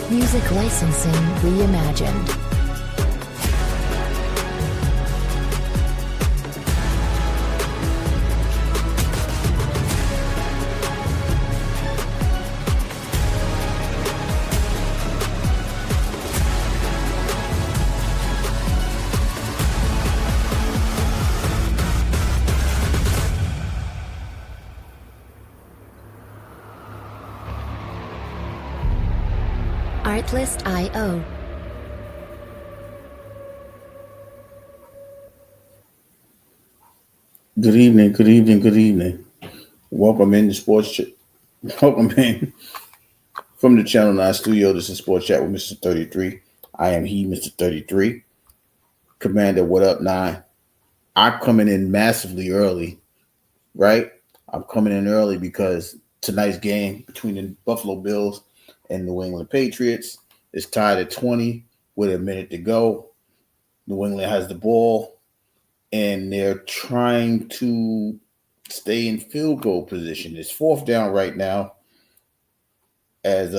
Music licensing reimagined. Artlist.io. Good evening, good evening, good evening. Welcome in to Welcome in from the Channel 9 studio. This is Sports Chat with Mr. 33. I am he, Mr. 33. Commander, what up, 9? I'm coming in massively early, right? I'm coming in early because tonight's game between the Buffalo Bills and New England Patriots is tied at 20 with a minute to go. New England has the ball, and they're trying to stay in field goal position. It's fourth down right now, as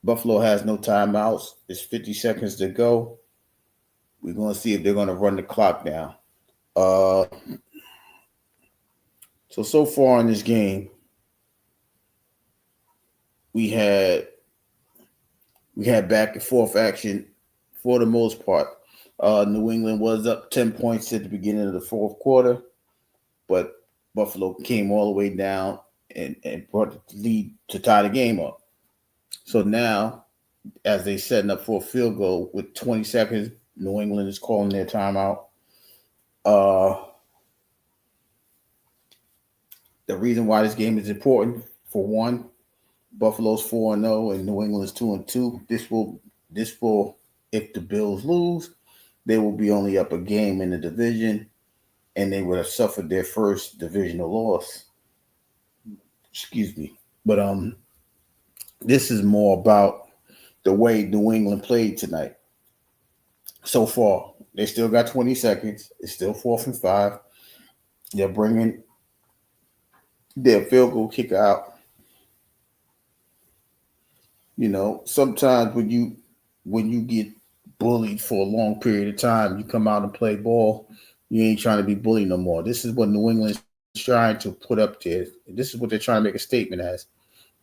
Buffalo has no timeouts. It's 50 seconds to go. We're going to see if they're going to run the clock down. So far in this game, we had back and forth action for the most part. New England was up 10 points at the beginning of the fourth quarter, but Buffalo came all the way down and brought the lead to tie the game up. So now, as they setting up for a field goal with 20 seconds, New England is calling their timeout. The reason why this game is important, for one, Buffalo's 4-0 and New England's 2-2. This will, if the Bills lose, they will be only up a game in the division, and they would have suffered their first divisional loss. Excuse me. But this is more about the way New England played tonight. So far, they still got 20 seconds. It's still 4th and 5. They're bringing their field goal kicker out. You know, sometimes when you get bullied for a long period of time, you come out and play ball, you ain't trying to be bullied no more. This is what New England's trying to put up there. This is what they're trying to make a statement as.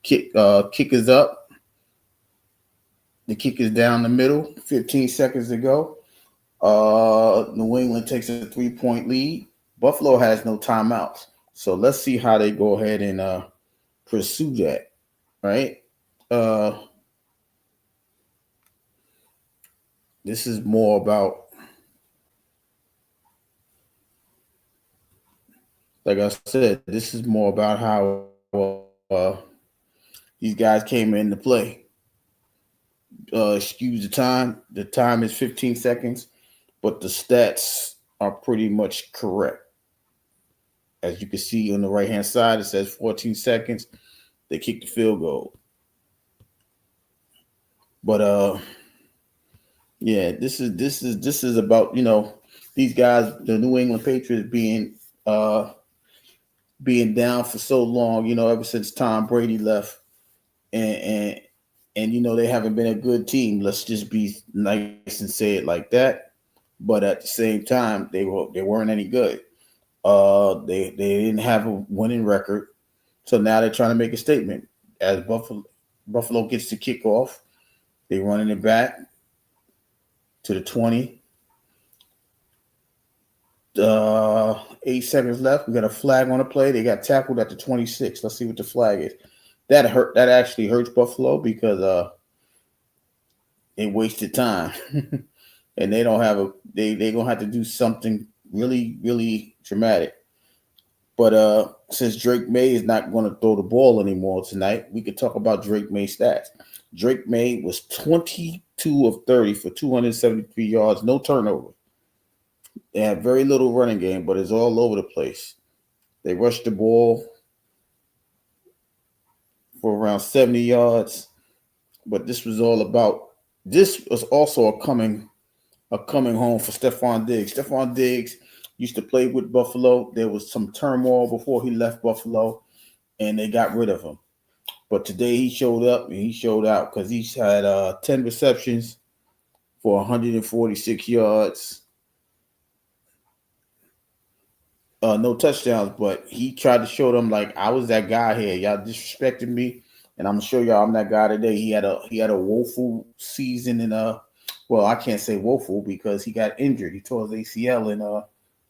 Kick is up. The kick is down the middle. 15 seconds to go. New England takes a 3-point lead. Buffalo has no timeouts. So let's see how they go ahead and pursue that. Right? This is more about, like I said, this is more about how these guys came into play. Excuse the time. The time is 15 seconds, but the stats are pretty much correct. As you can see on the right-hand side, it says 14 seconds. They kicked the field goal. But yeah, this is about, you know, these guys, the New England Patriots being down for so long, you know, ever since Tom Brady left, and you know, they haven't been a good team. Let's just be nice and say it like that. But at the same time, they weren't any good. They didn't have a winning record, so now they're trying to make a statement. As Buffalo gets the kickoff, they running it back to the 20. 8 seconds left. We got a flag on the play. They got tackled at the 26. Let's see what the flag is. That actually hurts Buffalo because they wasted time. And they don't have they're gonna have to do something really, really dramatic. But since Drake May is not going to throw the ball anymore tonight, we could talk about Drake May's stats. Drake May was 22 of 30 for 273 yards, no turnover. They have very little running game, but it's all over the place. They rushed the ball for around 70 yards, but this was also a coming home for Stephon Diggs. Stephon Diggs used to play with Buffalo. There was some turmoil before he left Buffalo, and they got rid of him. But today he showed up and he showed out because he's had 10 receptions for 146 yards. No touchdowns, but he tried to show them like I was that guy here. Y'all disrespected me, and I'm gonna show y'all I'm that guy today. He had a woeful season in well, I can't say woeful because he got injured. He tore his ACL in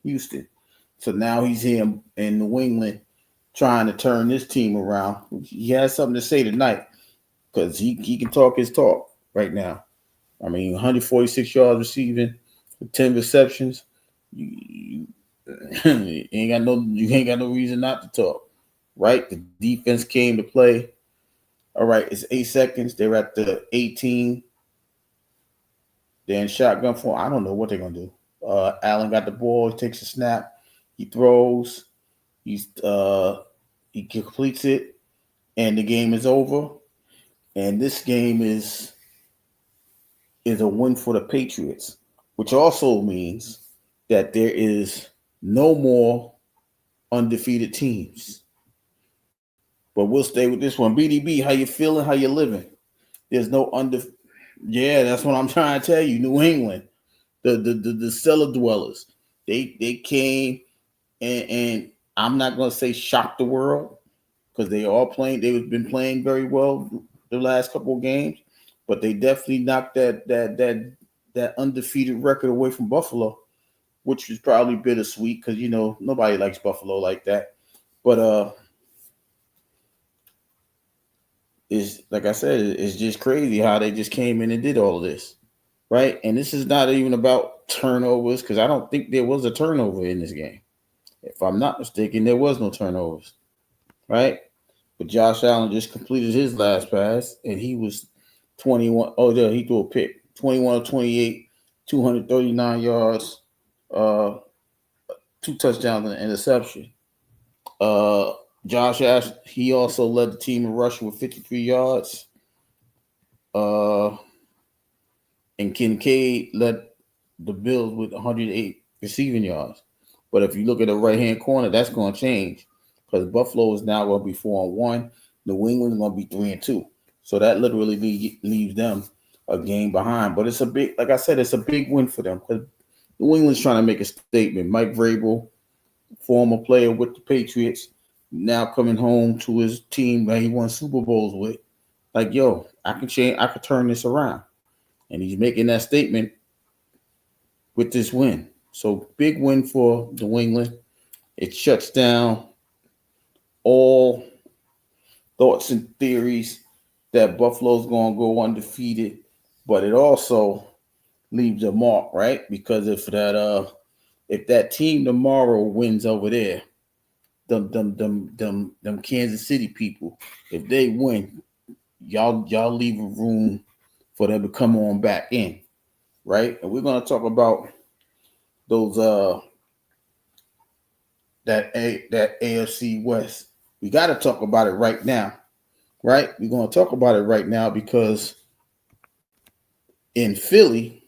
Houston. So now he's here in New England trying to turn this team around. He has something to say tonight because he can talk his talk right now. I mean, 146 yards receiving, 10 receptions. You ain't got no reason not to talk, right? The defense came to play. All right, it's 8 seconds. They're at the 18. Then shotgun form. I don't know what they're gonna do. Allen got the ball. He takes a snap. He throws. He completes it, and the game is over. And this game is a win for the Patriots, which also means that there is no more undefeated teams. But we'll stay with this one. BDB, how you feeling? How you living? There's no Yeah, that's what I'm trying to tell you. New England, the cellar dwellers, they came and I'm not gonna say shocked the world because they've been playing very well the last couple of games, but they definitely knocked that undefeated record away from Buffalo, which was probably bittersweet because nobody likes Buffalo like that. But is like I said, it's just crazy how they just came in and did all of this, right? And this is not even about turnovers because I don't think there was a turnover in this game. If I'm not mistaken, there was no turnovers, right? But Josh Allen just completed his last pass, and he was 21. Oh, yeah, he threw a pick. 21 of 28, 239 yards, 2 touchdowns and an interception. Josh Allen, he also led the team in rushing with 53 yards. And Kincaid led the Bills with 108 receiving yards. But if you look at the right-hand corner, that's going to change because Buffalo is now going to be 4-1. New England is going to be 3-2. So that literally leaves them a game behind. But it's like I said, it's a big win for them because New England's trying to make a statement. Mike Vrabel, former player with the Patriots, now coming home to his team that he won Super Bowls with. Like, yo, I can turn this around. And he's making that statement with this win. So big win for New England. It shuts down all thoughts and theories that Buffalo's going to go undefeated, but it also leaves a mark, right? Because if that team tomorrow wins over there, them Kansas City people, if they win, y'all leave a room for them to come on back in, right? And we're gonna talk about those that AFC West. We got to talk about it right now, right? We're gonna talk about it right now because in Philly,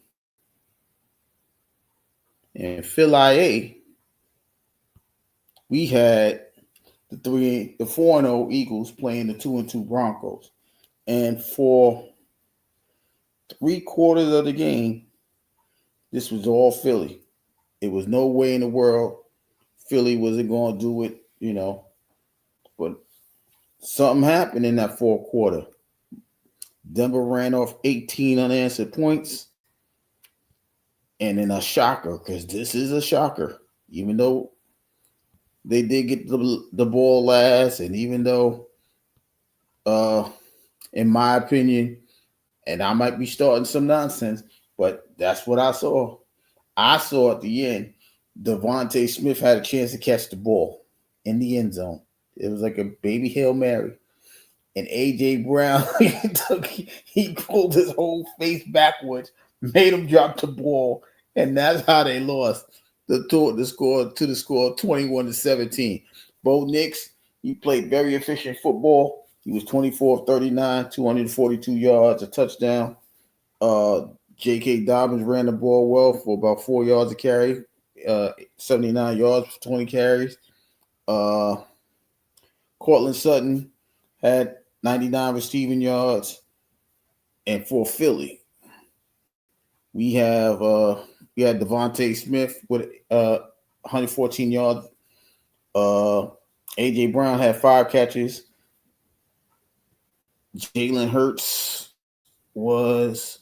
we had the 4-0 Eagles playing the 2-2 Broncos, and for 3/4 of the game, this was all Philly. It was no way in the world Philly wasn't going to do it, But something happened in that fourth quarter. Denver ran off 18 unanswered points. And then a shocker, because this is a shocker. Even though they did get the ball last, and even though, in my opinion, and I might be starting some nonsense, but that's what I saw. I saw at the end, Devontae Smith had a chance to catch the ball in the end zone. It was like a baby Hail Mary. And A.J. Brown, he pulled his whole face backwards, made him drop the ball, and that's how they lost the score 21-17. Bo Nix, he played very efficient football. He was 24 of 39, 242 yards, a touchdown. J.K. Dobbins ran the ball well for about 4 yards a carry, 79 yards for 20 carries. Cortland Sutton had 99 receiving yards. And for Philly, we had Devontae Smith with 114 yards. AJ Brown had 5 catches. Jalen Hurts was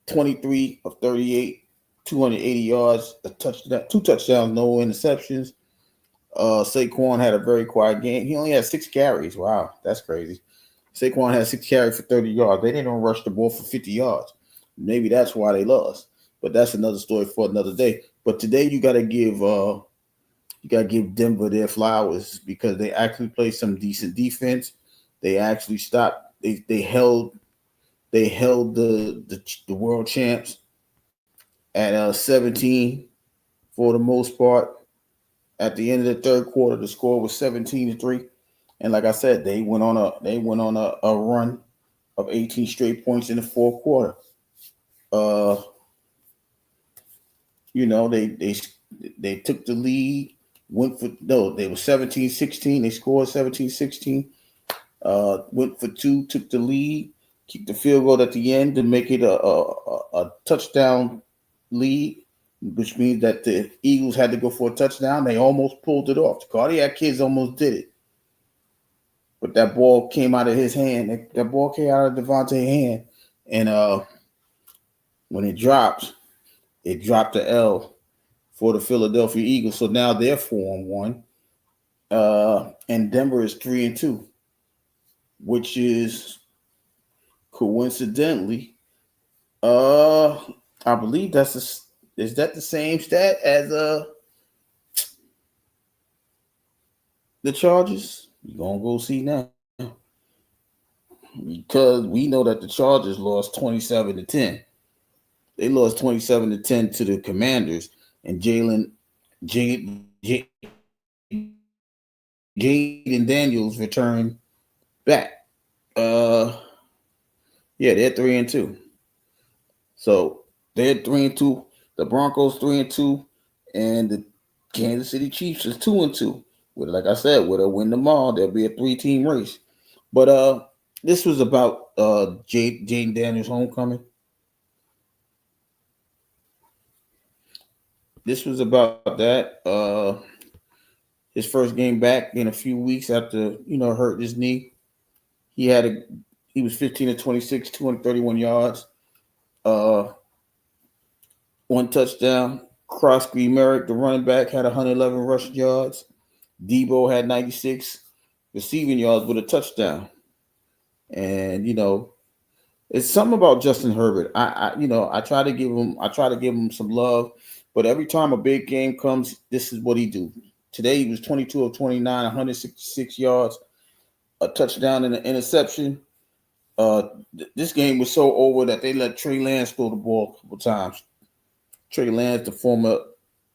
23 of 38, 280 yards, a touchdown, 2 touchdowns, no interceptions. Saquon had a very quiet game. He only had 6 carries. Wow, that's crazy. Saquon had 6 carries for 30 yards. They didn't rush the ball for 50 yards. Maybe that's why they lost. But that's another story for another day. But today you gotta give Denver their flowers because they actually played some decent defense. They actually stopped. They held the world champs at 17 for the most part. At the end of the third quarter, the score was 17-3, and like I said, they went on a run of 18 straight points in the fourth quarter. They took the lead. They were 17-16. They scored 17-16. Went for 2, took the lead, kicked the field goal at the end to make it a touchdown lead, which means that the Eagles had to go for a touchdown. They almost pulled it off. The Cardiac Kids almost did it. But that ball came out of his hand. That ball came out of Devontae's hand. And when it dropped the L for the Philadelphia Eagles. So now they're 4-1. And Denver is 3-2, which is coincidentally, I believe is that the same stat as the Chargers? We're gonna go see now. Because we know that the Chargers lost 27-10. They lost 27-10 to the Commanders, and Jaden Daniels returned back. They're 3-2. So they're 3-2. The Broncos 3-2, and the Kansas City Chiefs is 2-2. Like I said, with a win tomorrow, there'll be a 3-team race. But this was about Jaden Daniels' homecoming. This was about that. His first game back in a few weeks after hurt his knee. He was 15-26, 231 yards, 1 touchdown. Crosby Merrick, the running back, had 111 rushing yards. Debo had 96 receiving yards with a touchdown. And it's something about Justin Herbert. I try to give him some love, but every time a big game comes, this is what he do. Today he was 22 of 29, 166 yards, a touchdown and an interception. This game was so over that they let Trey Lance throw the ball a couple times. Trey Lance, the former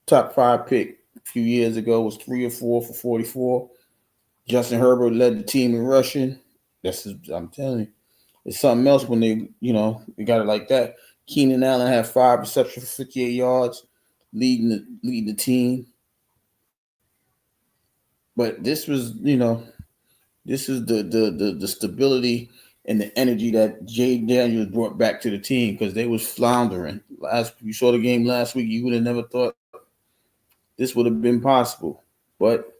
top 5 pick a few years ago, was 3 or 4 for 44. Justin Herbert led the team in rushing. I'm telling you, it's something else when they got it like that. Keenan Allen had 5 receptions for 58 yards, leading the team. But this was, this is the stability and the energy that Jaden Daniels brought back to the team because they was floundering. You saw the game last week. You would have never thought this would have been possible. But,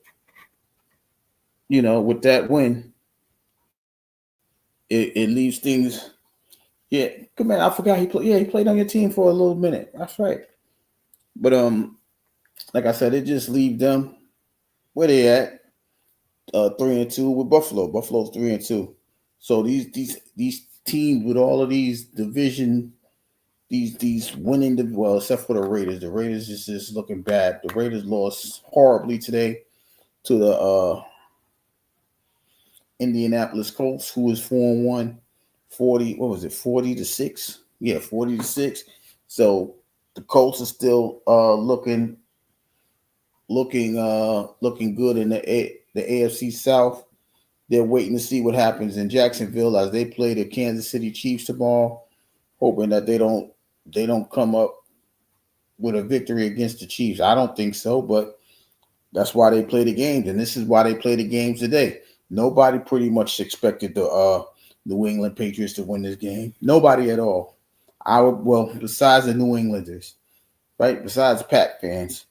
with that win, it leaves things. Yeah, good man. I forgot he played. Yeah, he played on your team for a little minute. That's right. But like I said, it just leaves them where they at. 3-2 with Buffalo. Buffalo's 3-2. So these teams with all of these division, these winning except for the Raiders. The Raiders is just looking bad. The Raiders lost horribly today to the Indianapolis Colts, who was 4-1, 40-6? Yeah, 40-6. So the Colts are still looking good in the AFC South. They're waiting to see what happens in Jacksonville as they play the Kansas City Chiefs tomorrow, hoping that they don't come up with a victory against the Chiefs. I don't think so, but that's why they play the games, and this is why they play the games today. Nobody pretty much expected the New England Patriots to win this game. Nobody at all. I would, well, besides the New Englanders, right? Besides Pack fans,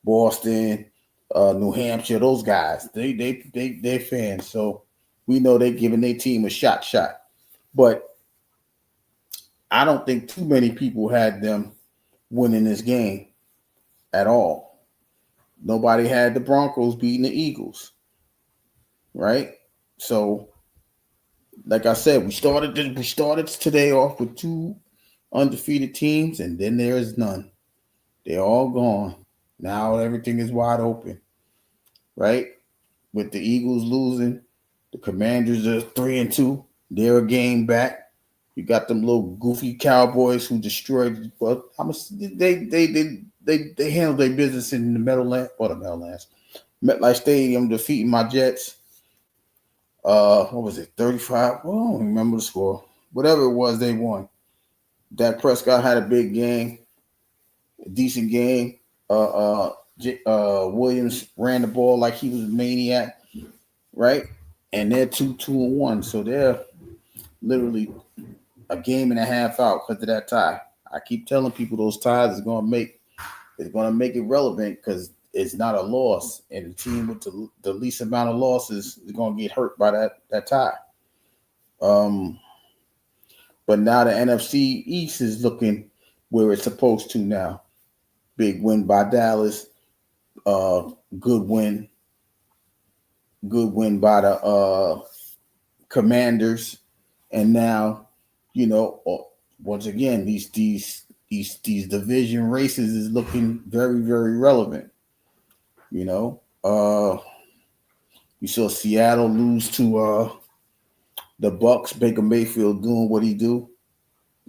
Boston, New Hampshire, those guys, they're fans. So we know they're giving their team a shot. But I don't think too many people had them winning this game at all. Nobody had the Broncos beating the Eagles, right? So, like I said, we started today off with two undefeated teams, and then there is none. They're all gone. Now everything is wide open, right? With the Eagles losing, the Commanders are 3-2. They're a game back. You got them little goofy Cowboys who destroyed. Well, they handled their business in the Meadowlands, MetLife Stadium, defeating my Jets. What was it? 35. Well, I don't remember the score. Whatever it was, they won. Dak Prescott had a big game, a decent game. Williams ran the ball like he was a maniac, right? And they're 2-1, so they're literally a game and a half out because of that tie. I keep telling people those ties is going to make it relevant because it's not a loss, and the team with the least amount of losses is going to get hurt by that tie. But now the NFC East is looking where it's supposed to now. Big win by Dallas. Good win by the Commanders, and now, once again, these division races is looking very, very relevant. You saw Seattle lose to the Bucks. Baker Mayfield doing what he do,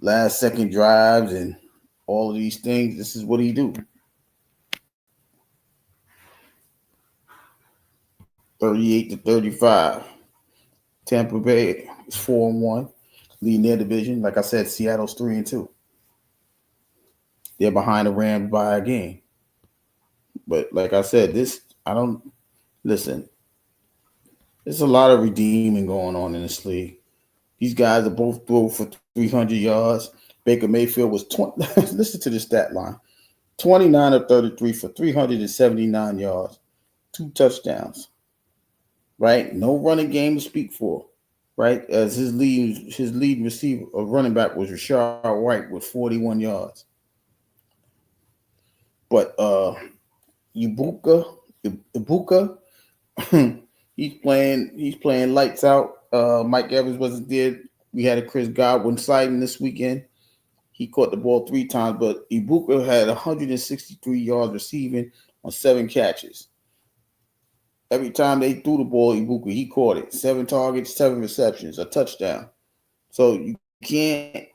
last second drives and all of these things. This is what he do. 38-35. Tampa Bay is 4-1, leading their division. Like I said, Seattle's 3-2. They're behind the Rams by a game. But like I said, listen. There's a lot of redeeming going on in this league. These guys are both throw for 300 yards. Baker Mayfield was 20. Listen to the stat line: 29 of 33 for 379 yards, 2 touchdowns. Right, no running game to speak for. Right, as his lead receiver or running back was Rashard White with 41 yards. But Ibuka, he's playing lights out. Mike Evans wasn't there. We had a Chris Godwin sighting this weekend. He caught the ball 3 times, but Ibuka had 163 yards receiving on 7 catches. Every time they threw the ball, Ibuka, he caught it. 7 targets, 7 receptions, a touchdown. So you can't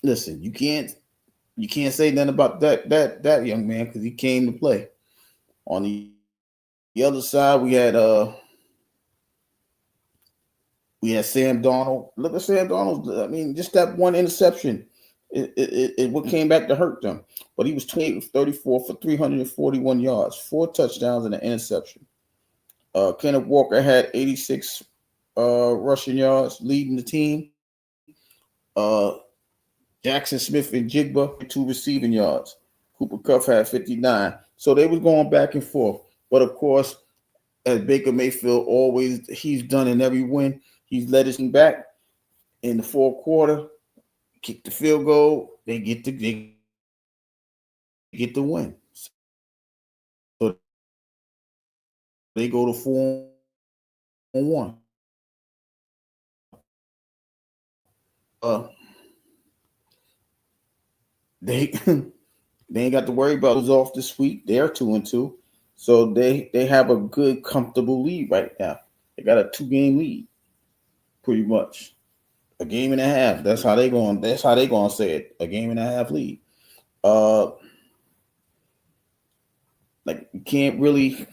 listen. You can't say nothing about that young man because he came to play. On the other side, we had Sam Darnold. Look at Sam Darnold. I mean, just that one interception, it what came back to hurt them. But he was 28 of 34 for 341 yards, 4 touchdowns and an interception. Kenneth Walker had 86 rushing yards, leading the team. Jackson Smith and Jigba 2 receiving yards. Cooper Kupp had 59. So they was going back and forth. But of course, as Baker Mayfield he's done in every win, he's led his team back in the fourth quarter, kick the field goal, they get the win. So they go to 4-1. They they ain't got to worry about those off this week. They're 2-2. So they have a good, comfortable lead right now. They got a 2-game lead, pretty much. A game and a half. That's how they going to say it. A game and a half lead. Like you can't really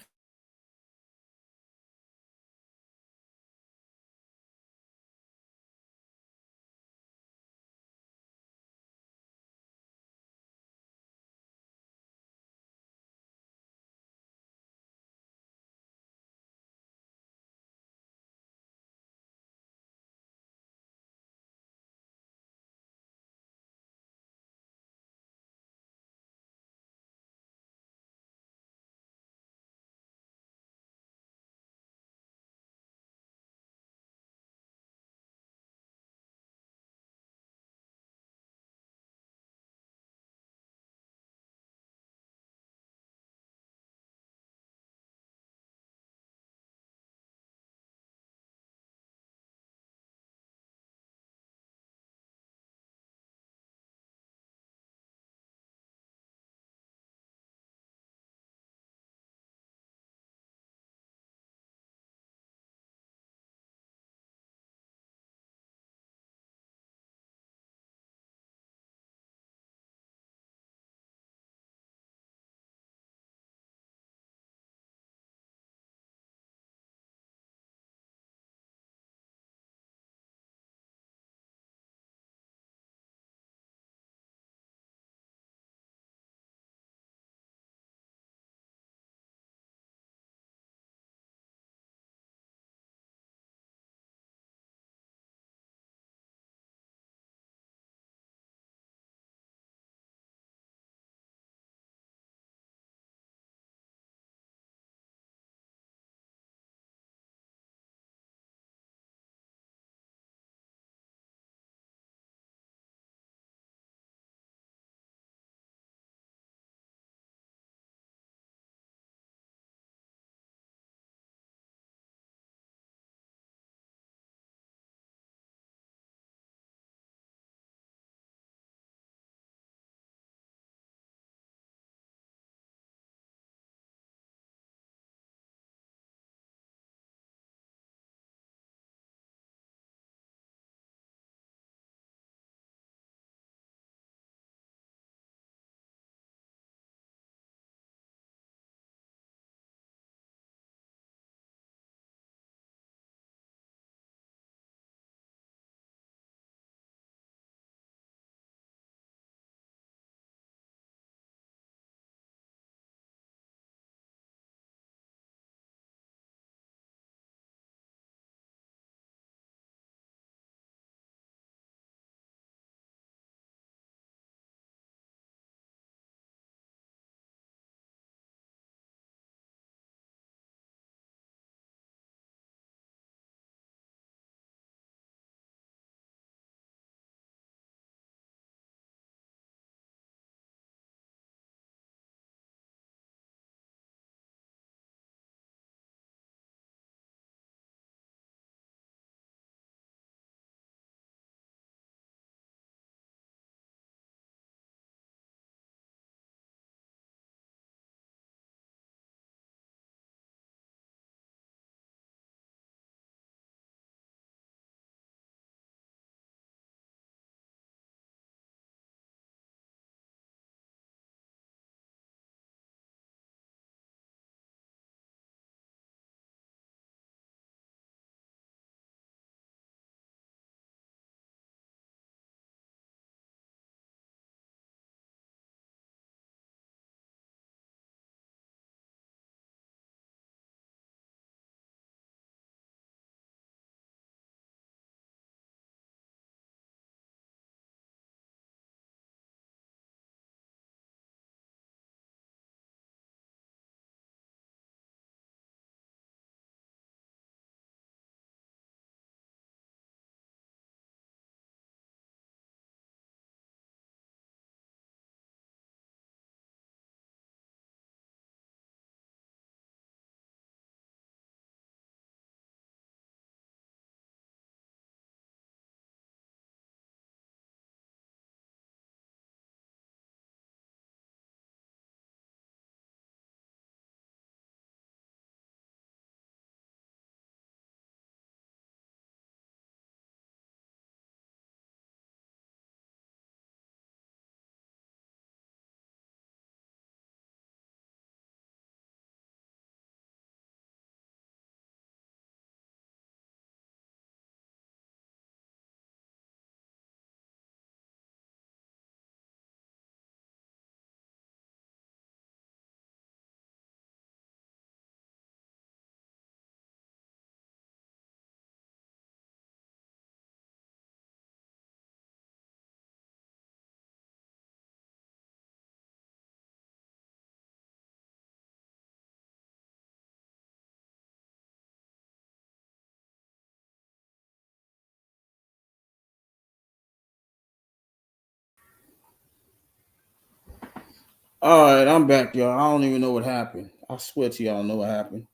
All right, I'm back, y'all. I don't even know what happened. I swear to y'all, I don't know what happened,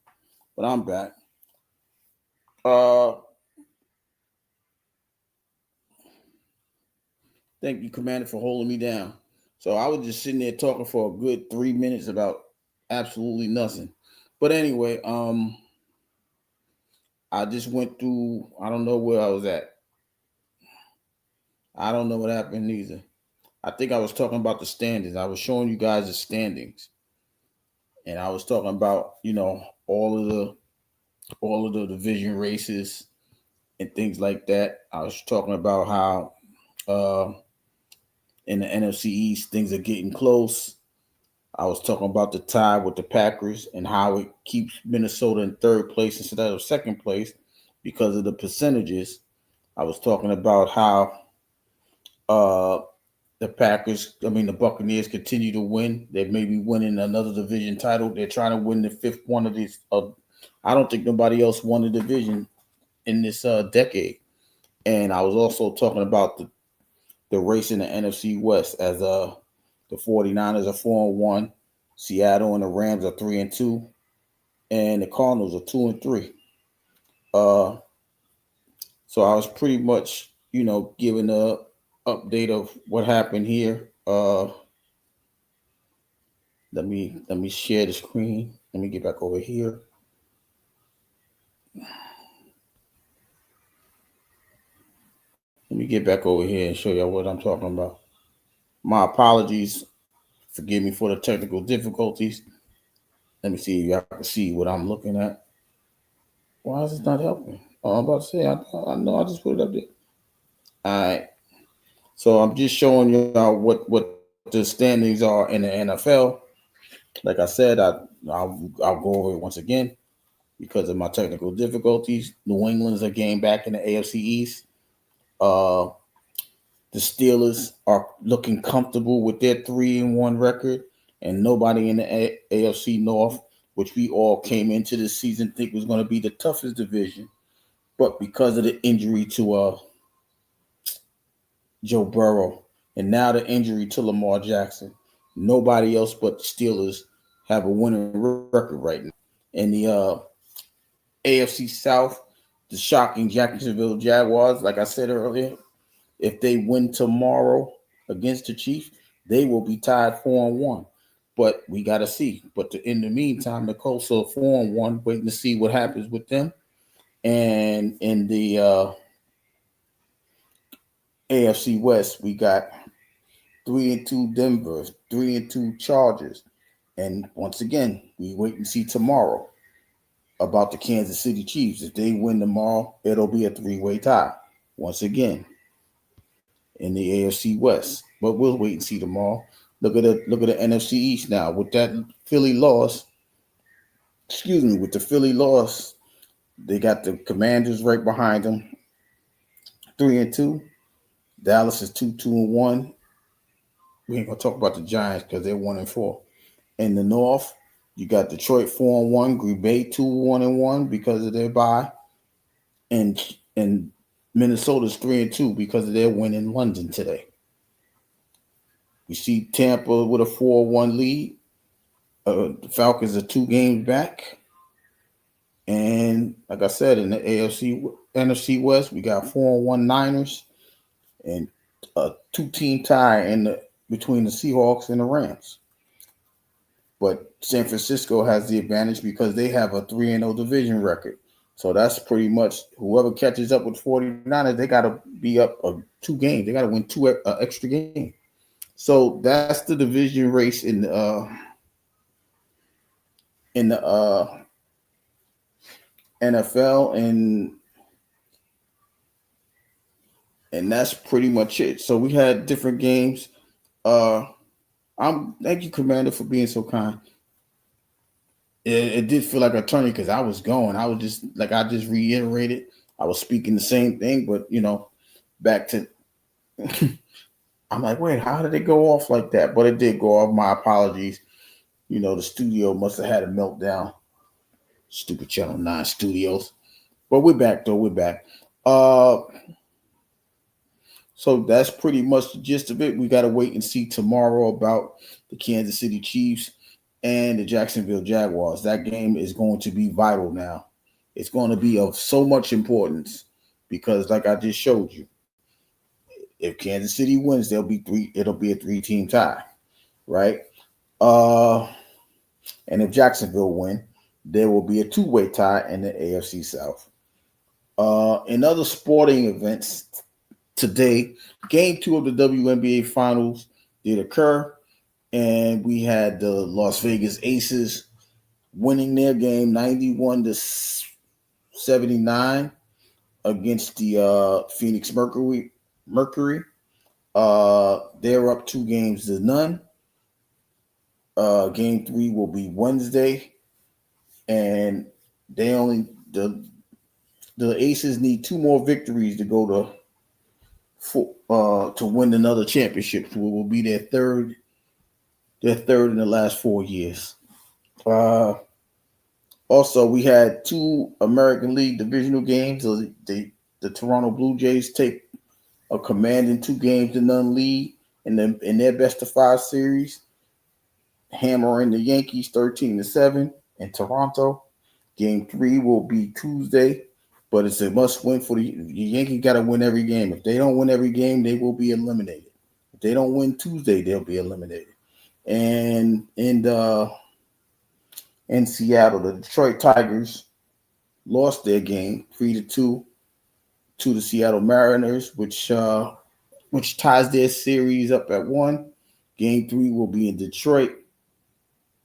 but I'm back. Uh, Thank you, Commander, for holding me down. So I was just sitting there talking for a good 3 minutes about absolutely nothing. But anyway, I just went through. I don't know where I was at. I don't know what happened either. I think I was talking about the standings. I was showing you guys the standings, and I was talking about all of the division races and things like that. I was talking about how in the NFC East things are getting close. I was talking about the tie with the Packers and how it keeps Minnesota in third place instead of second place because of the percentages. I was talking about how uh, the Buccaneers continue to win. They may be winning another division title. They're trying to win the fifth one of these. I don't think nobody else won the division in this decade. And I was also talking about the race in the NFC West as the 49ers are 4-1, Seattle and the Rams are 3-2, and the Cardinals are 2-3. Uh, so I was pretty much, giving a update of what happened here. Let me share the screen. Let me get back over here. Let me get back over here and show y'all what I'm talking about. My apologies. Forgive me for the technical difficulties. Let me see if y'all can see what I'm looking at. Why is it not helping? Oh, I'm about to say, I know I just put it up there. All right. So I'm just showing y'all what the standings are in the NFL. Like I said, I'll go over it once again because of my technical difficulties. New England's a game back in the AFC East. Uh, the Steelers are looking comfortable with their 3-1 record, and nobody in the AFC North, which we all came into this season think was going to be the toughest division, but because of the injury to Joe Burrow and now the injury to Lamar Jackson, nobody else but the Steelers have a winning record right now. In the AFC South, the shocking Jacksonville Jaguars, like I said earlier, if they win tomorrow against the Chiefs, they will be tied 4-1. But we got to see. But in the meantime, the Colts are 4-1, waiting to see what happens with them. And in the AFC West, we got 3-2 Denver, 3-2 Chargers. And once again, we wait and see tomorrow about the Kansas City Chiefs. If they win tomorrow, it'll be a 3-way tie. Once again, in the AFC West. But we'll wait and see tomorrow. Look at the NFC East now. With that Philly loss, with the Philly loss, they got the Commanders right behind them, 3-2. Dallas is 2-1. We ain't gonna talk about the Giants because they're 1-4. In the North, you got Detroit 4-1, Green Bay 2-1 because of their bye, and Minnesota's 3-2 because of their win in London today. We see Tampa with a 4-1 lead. The Falcons are 2 games back. And like I said, in the NFC West, we got 4-1 Niners and a 2-team tie between the Seahawks and the Rams. But San Francisco has the advantage because they have a 3-0 division record. So that's pretty much whoever catches up with 49ers, they got to be up 2 games. They got to win 2 extra games. So that's the division race in the NFL, and that's pretty much it. So we had different games. Thank you, Commander, for being so kind. It did feel like a attorney because I was going. I was just I just reiterated. I was speaking the same thing, but back to. I'm like, wait, how did it go off like that? But it did go off. My apologies. The studio must have had a meltdown. Stupid Channel 9 studios. But we're back, though. We're back. So that's pretty much the gist of it. We got to wait and see tomorrow about the Kansas City Chiefs and the Jacksonville Jaguars. That game is going to be vital now. It's going to be of so much importance because, like I just showed you, if Kansas City wins, there'll be three. It'll be a 3-team tie, right? And if Jacksonville win, there will be a 2-way tie in the AFC South. In other sporting events today, Game 2 of the WNBA Finals did occur, and we had the Las Vegas Aces winning their game 91-79 against the Phoenix Mercury. They're up 2-0. Game 3 will be Wednesday, and the Aces need 2 more victories to go to win another championship. So it will be their third in the last 4 years. Also, we had 2 American League divisional games. The Toronto Blue Jays take a commanding 2-0 lead in their best-of-5 series, hammering the Yankees 13-7 in Toronto. Game 3 will be Tuesday, but it's a must-win for the Yankees. Got to win every game. If they don't win every game, they will be eliminated. If they don't win Tuesday, they'll be eliminated. And in Seattle, the Detroit Tigers lost their game 3-2 to the Seattle Mariners, which ties their series up at 1. Game 3 will be in Detroit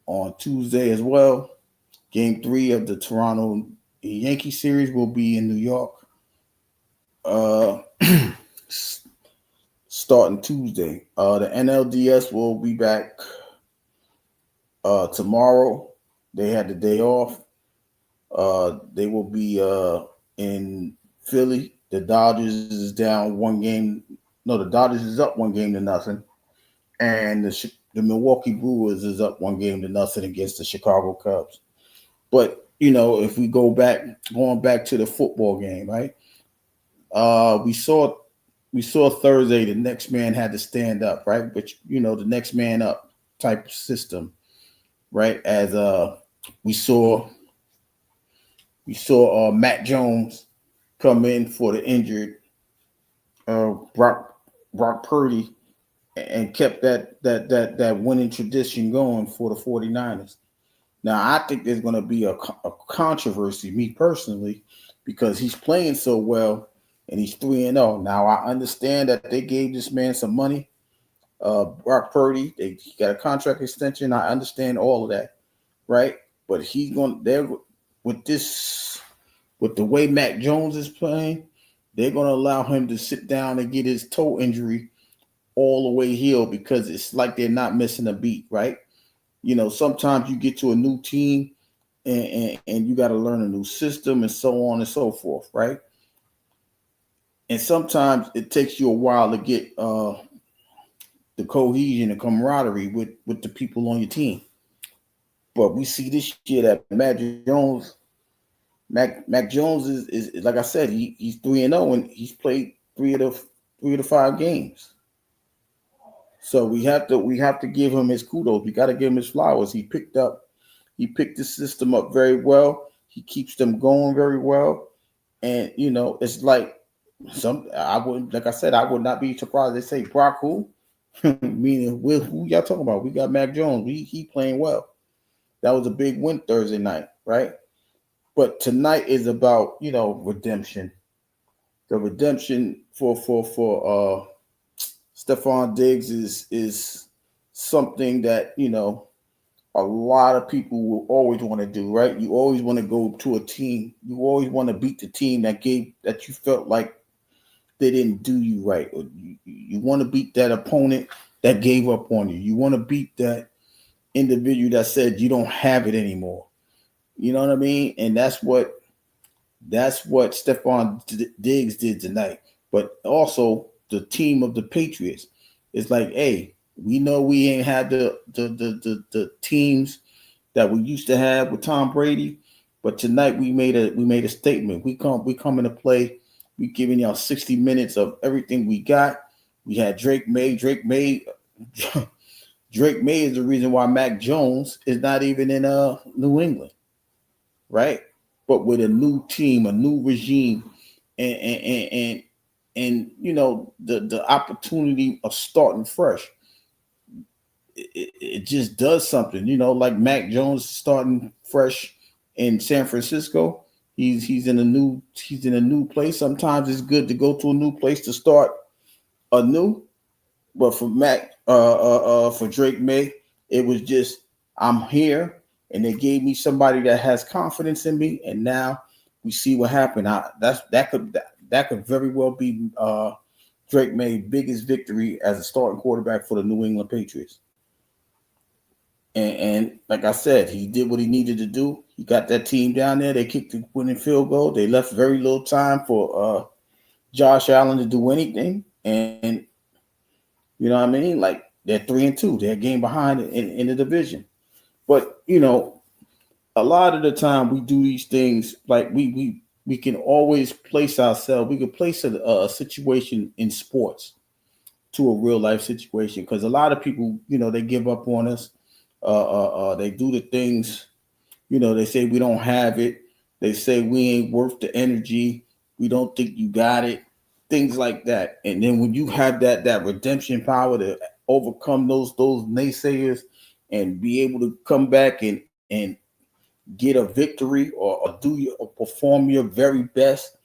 on Tuesday as well. Game 3 of the Toronto Yankee series will be in New York starting Tuesday. The NLDS will be back tomorrow. They had the day off. They will be in Philly. The Dodgers is down 1 game. No, the Dodgers is up 1-0, and the Milwaukee Brewers is up 1-0 against the Chicago Cubs. But if we going back to the football game, right? We saw Thursday the next man had to stand up, right? But the next man up type of system, right? As we saw Matt Jones come in for the injured Brock Purdy and kept that winning tradition going for the 49ers. Now, I think there's going to be a controversy, me personally, because he's playing so well and he's 3-0. Now, I understand that they gave this man some money, Brock Purdy. He got a contract extension. I understand all of that, right? But he's going there with the way Mac Jones is playing, they're going to allow him to sit down and get his toe injury all the way healed because it's like they're not missing a beat, right? Sometimes you get to a new team and you got to learn a new system and so on and so forth, right? And sometimes it takes you a while to get the cohesion and camaraderie with the people on your team. But we see this year that Mac Jones is like I said, he's 3-0 and he's played 3 of the 5 games. So we have to give him his kudos. We got to give him his flowers. He picked the system up very well. He keeps them going very well. And it's like I would not be surprised they say Brock who? Meaning who y'all talking about? We got Mac Jones. He playing well. That was a big win Thursday night, right? But tonight is about redemption. The redemption for Stephon Diggs is something that a lot of people will always want to do, right? You always want to go to a team. You always want to beat the team that you felt like they didn't do you right. Or you want to beat that opponent that gave up on you. You want to beat that individual that said you don't have it anymore. You know what I mean? And that's what Stephon Diggs did tonight. But also the team of the Patriots. It's like, hey, we know we ain't had the teams that we used to have with Tom Brady, but tonight we made a statement. We come into play. We giving y'all 60 minutes of everything we got, We had Drake May. Drake May is the reason why Mac Jones is not even in New England, right? But with a new team, a new regime, and you know the opportunity of starting fresh, it just does something. You know, like Mac Jones starting fresh in San Francisco. He's in a new place. Sometimes it's good to go to a new place to start anew. But for for Drake May, it was just I'm here, and they gave me somebody that has confidence in me, and now we see what happened. That could very well be Drake May's biggest victory as a starting quarterback for the New England Patriots. And like I said, he did what he needed to do. He got that team down there. They kicked the winning field goal. They left very little time for Josh Allen to do anything, and you know what I mean? Like they're 3-2. They're a game behind in the division. But you know, a lot of the time we do these things like we can always place ourselves. We can place a situation in sports to a real life situation because a lot of people, you know, they give up on us. They do the things. You know, they say we don't have it. They say we ain't worth the energy. We don't think you got it. Things like that. And then when you have that redemption power to overcome those naysayers and be able to come back and get a victory or perform your very best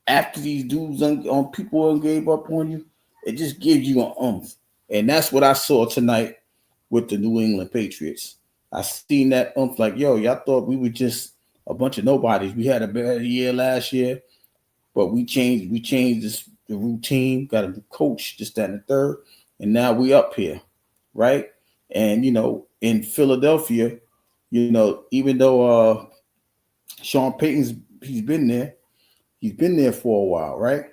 after these dudes on people gave up on you, it just gives you an oomph. And that's what I saw tonight with the New England Patriots. I seen that oomph like, yo, y'all thought we were just a bunch of nobodies. We had a bad year last year. But we changed the routine, got a new coach, this, that, and the third, and now we up here, right? And you know, in Philadelphia, you know, even though Sean Payton's he's been there for a while, right?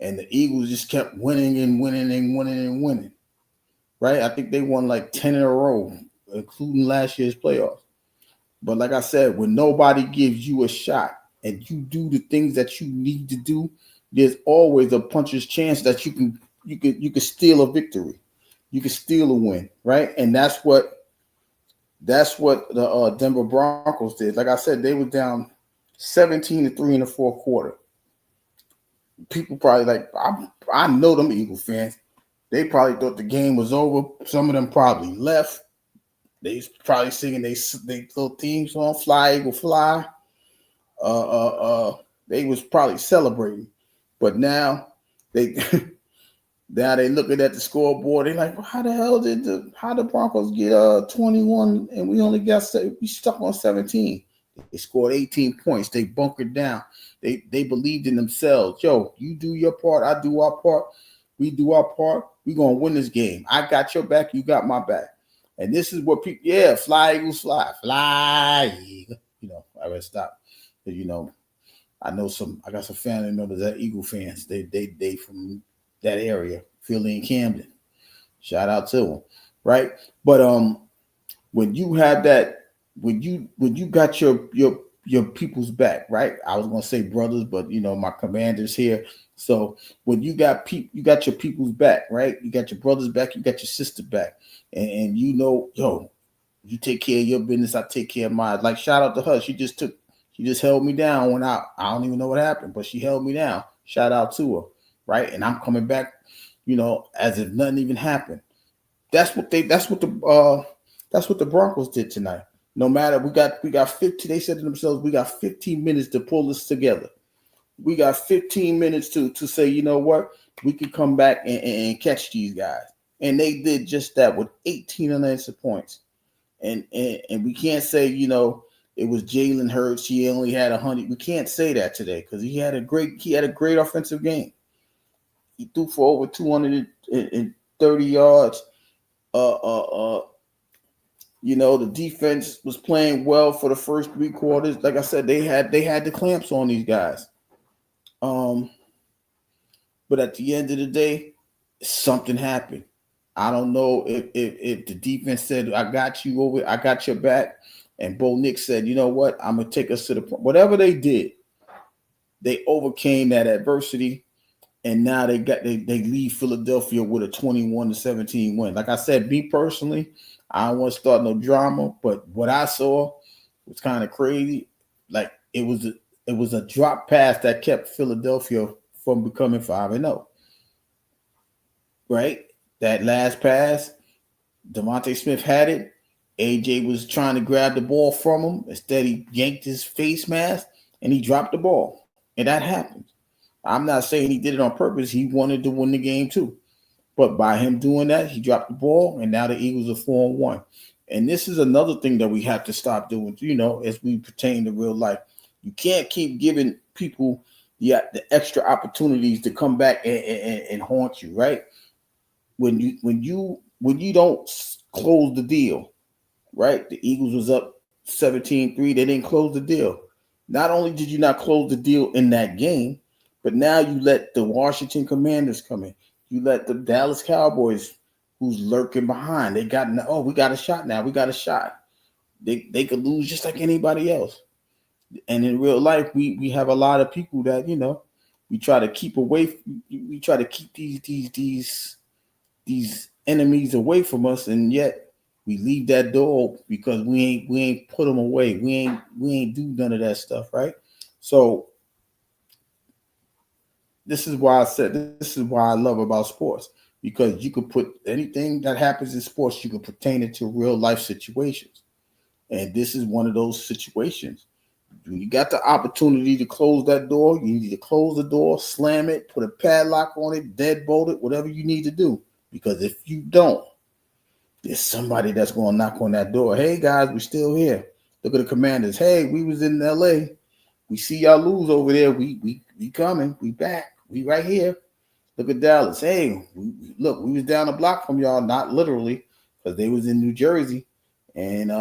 And the Eagles just kept winning and winning and winning and winning, right? I think they won like 10 in a row, including last year's playoffs. But like I said, when nobody gives you a shot, and you do the things that you need to do, there's always a puncher's chance that you can steal a victory, you can steal a win, right? And that's what the Denver Broncos did. Like I said, they were down 17-3 in the fourth quarter. People probably like I know them Eagle fans. They probably thought the game was over. Some of them probably left. They probably singing they little theme song, "Fly Eagle Fly." They was probably celebrating, but now they looking at the scoreboard. They like, well, how the hell did the Broncos get 21 and we only got we stuck on 17? They scored 18 points. They bunkered down. They believed in themselves. Yo, you do your part, I do our part. We do our part. We gonna win this game. I got your back. You got my back. And this is what people. Yeah, fly Eagles fly, fly. You know, I gotta stop. You know, I got some family members that are Eagle fans. They from that area, Philly and Camden. Shout out to them, right? But when you have that, when you got your people's back, right? I was gonna say brothers, but you know my commander's here. So when you got your people's back, right? You got your brothers back, you got your sister back, and you know, yo, you take care of your business, I take care of mine. Like shout out to her, she just held me down when I don't even know what happened, but she held me down. Shout out to her, right? And I'm coming back, you know, as if nothing even happened. That's what the Broncos did tonight. No matter we got 15. They said to themselves, we got 15 minutes to pull this together. We got 15 minutes to say, you know what, we can come back and catch these guys. And they did just that with 18 unanswered points. And we can't say, you know, it was Jalen Hurts. He only had 100. We can't say that today because he had a great offensive game. He threw for over 230 yards. You know, the defense was playing well for the first 3 quarters. Like I said, they had the clamps on these guys. But at the end of the day, something happened. I don't know if the defense said, I got your back. And Bo Nix said, you know what? I'm going to take us to the point. Whatever they did, they overcame that adversity. and now they leave Philadelphia with a 21-17 win. Like I said, me personally, I don't want to start no drama, but what I saw was kind of crazy. Like it was a drop pass that kept Philadelphia from becoming 5-0. Right? That last pass, Devontae Smith had it. AJ was trying to grab the ball from him. Instead, he yanked his face mask and he dropped the ball. And that happened. I'm not saying he did it on purpose. He wanted to win the game too. But by him doing that, he dropped the ball, and now the Eagles are 4-1. And this is another thing that we have to stop doing, as we pertain to real life. You can't keep giving people the extra opportunities to come back and haunt you, right? When you don't close the deal, right? The Eagles was up 17-3. They didn't close the deal. Not only did you not close the deal in that game, but now you let the Washington Commanders come in. You let the Dallas Cowboys, who's lurking behind, we got a shot now. We got a shot. They could lose just like anybody else. And in real life, we have a lot of people that, we try to keep away. We try to keep these enemies away from us, and yet we leave that door because we ain't put them away. We ain't do none of that stuff, right? So this is why I love about sports, because you could put anything that happens in sports, you can pertain it to real life situations. And this is one of those situations. When you got the opportunity to close that door, you need to close the door, slam it, put a padlock on it, deadbolt it, whatever you need to do. Because if you don't, there's somebody that's going to knock on that door. Hey, guys, we're still here. Look at the Commanders. Hey, we was in L.A. We see y'all lose over there. We coming. We back. We right here. Look at Dallas. Hey, we was down the block from y'all, not literally, because they was in New Jersey, and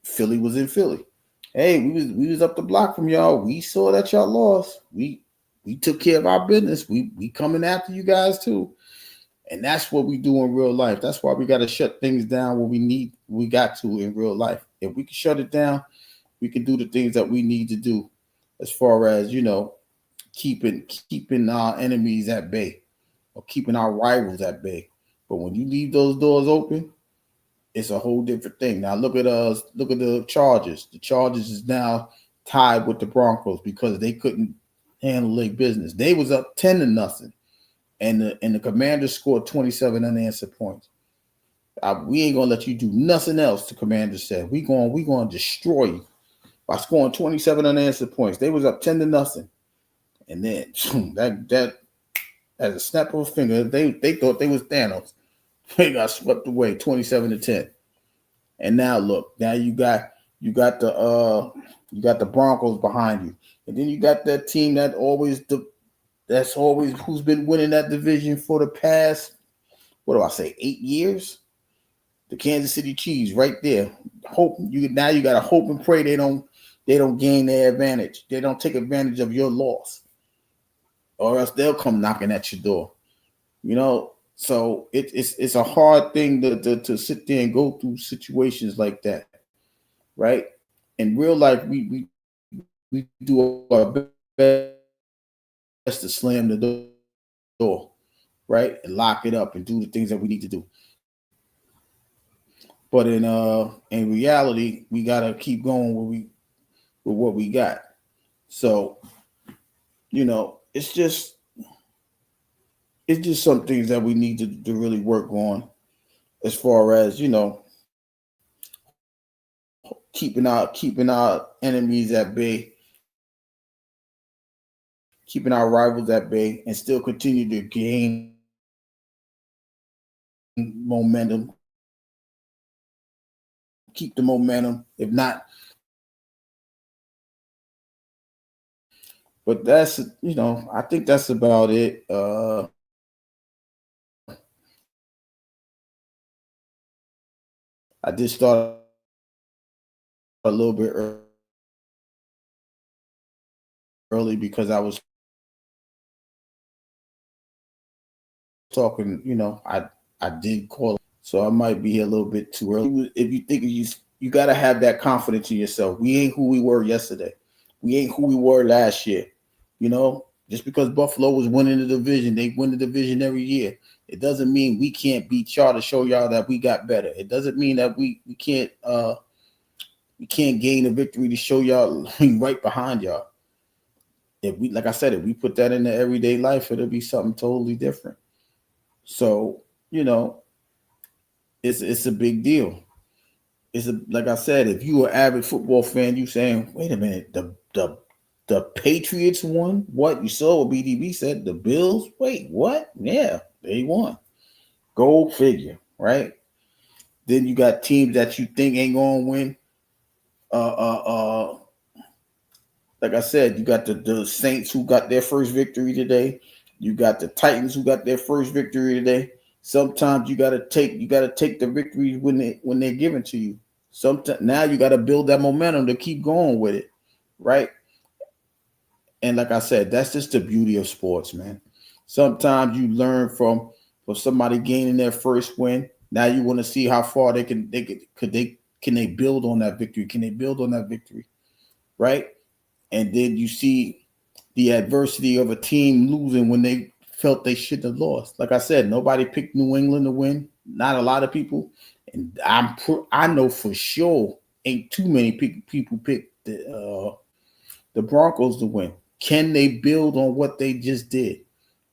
Philly was in Philly. Hey, we was up the block from y'all. We saw that y'all lost. We took care of our business. We coming after you guys too. And that's what we do in real life. That's why we got to shut things down when we got to in real life. If we can shut it down, we can do the things that we need to do as far as, keeping our enemies at bay or keeping our rivals at bay. But when you leave those doors open, it's a whole different thing. Now look at the Chargers. The Chargers is now tied with the Broncos because they couldn't handle their business. They was up 10-0. And the Commanders scored 27 unanswered points. We ain't gonna let you do nothing else. The Commanders said we going to destroy you by scoring 27 unanswered points. They was up 10-0, and then that as a snap of a finger, they thought they was Thanos. They got swept away 27-10. And now look, now you got the Broncos behind you, and then you got that team that's always who's been winning that division for the past, 8 years? The Kansas City Chiefs right there. You got to hope and pray they don't gain their advantage. They don't take advantage of your loss, or else they'll come knocking at your door. So it's a hard thing to sit there and go through situations like that, right? In real life, we do our best to slam the door, right, and lock it up and do the things that we need to do. But in reality, we gotta keep going with what we got. So, it's just some things that we need to really work on, as far as keeping our enemies at bay, keeping our rivals at bay, and still continue to gain momentum. Keep the momentum, if not. But that's, I think that's about it. I did start a little bit early because I was talking, I did call, so I might be here a little bit too early. If you think you got to have that confidence in yourself. We ain't who we were yesterday. We ain't who we were last year. Just because Buffalo was winning the division, they win the division every year. It doesn't mean we can't beat y'all to show y'all that we got better. It doesn't mean that we can't gain a victory to show y'all right behind y'all. If we, like I said, if we put that in the everyday life, it'll be something totally different. So, it's a big deal. Like I said, if you are an avid football fan, you saying, wait a minute, the Patriots won? What? You saw what BDB said? The Bills? Wait, what? Yeah, they won. Go figure, right? Then you got teams that you think ain't gonna win. Like I said, you got the Saints who got their first victory today. You got the Titans who got their first victory today. Sometimes you gotta take the victories when they're given to you. Sometimes now you gotta build that momentum to keep going with it, right? And like I said, that's just the beauty of sports, man. Sometimes you learn from somebody gaining their first win. Now you want to see how far can they build on that victory? Can they build on that victory, right? And then you see the adversity of a team losing when they felt they shouldn't have lost. Like I said, nobody picked New England to win. Not a lot of people, and I know for sure ain't too many people picked the Broncos to win. Can they build on what they just did,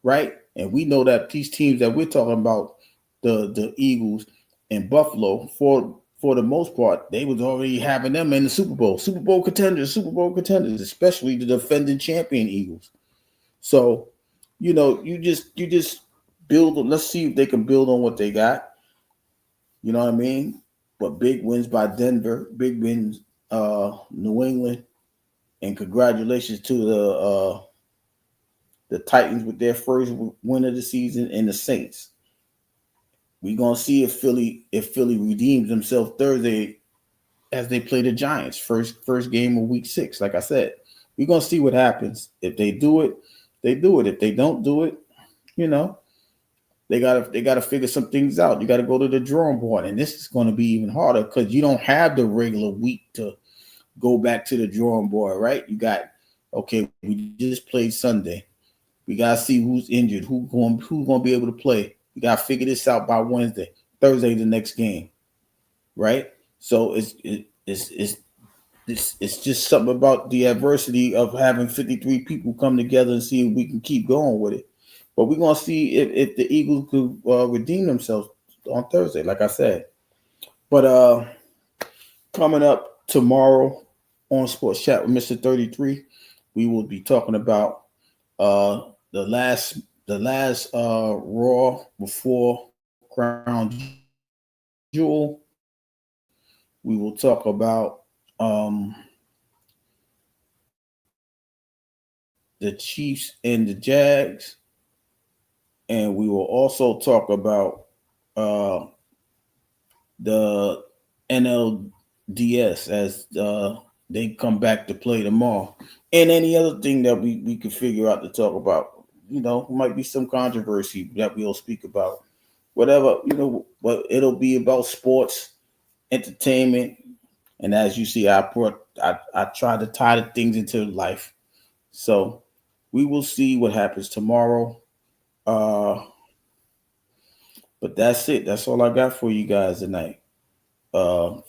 right? And we know that these teams that we're talking about, the Eagles and Buffalo, for the most part, they was already having them in the Super Bowl contenders, especially the defending champion Eagles. So, you just build. Let's see if they can build on what they got. You know what I mean? But big wins by Denver, big wins, New England, and congratulations to the Titans with their first win of the season, and the Saints. We're gonna see if Philly redeems themselves Thursday as they play the Giants, first game of week 6. Like I said, we're gonna see what happens. If they do it, they do it. If they don't do it, they gotta figure some things out. You gotta go to the drawing board, and this is gonna be even harder because you don't have the regular week to go back to the drawing board, right? You got, okay, we just played Sunday. We gotta see who's injured, who's gonna be able to play. We gotta figure this out by Wednesday, Thursday, the next game, right? So it's just something about the adversity of having 53 people come together and see if we can keep going with it. But we're gonna see if the Eagles could redeem themselves on Thursday, like I said. But coming up tomorrow on Sports Chat with Mr. 33, we will be talking about the last Raw before Crown Jewel. We will talk about the Chiefs and the Jags, and we will also talk about the NLDS as they come back to play tomorrow, and any other thing that we could figure out to talk about. Might be some controversy that we'll speak about. Whatever, but it'll be about sports, entertainment, and as you see, I try to tie the things into life. So we will see what happens tomorrow. But that's it. That's all I got for you guys tonight. I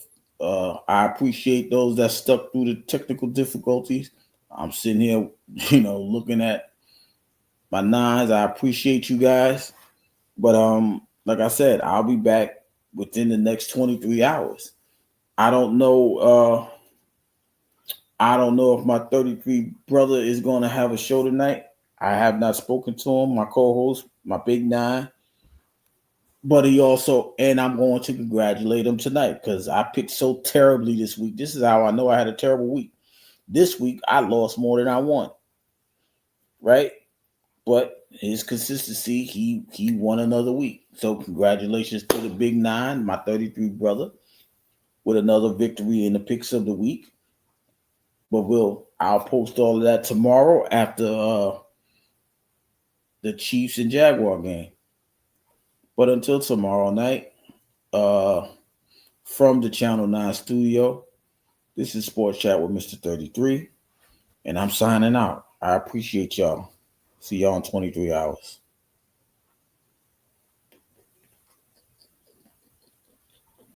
appreciate those that stuck through the technical difficulties. I'm sitting here, looking at my nines. I appreciate you guys. But like I said, I'll be back within the next 23 hours. I don't know if my 33 brother is going to have a show tonight. I have not spoken to him, my co-host, my big nine. But and I'm going to congratulate him tonight because I picked so terribly this week. This is how I know I had a terrible week. This week, I lost more than I won. Right? But his consistency, he won another week. So congratulations to the big nine, my 33 brother, with another victory in the picks of the week. But I'll post all of that tomorrow after the Chiefs and Jaguar game. But until tomorrow night, from the Channel 9 studio, this is Sports Chat with Mr. 33, and I'm signing out. I appreciate y'all. See y'all in 23 hours.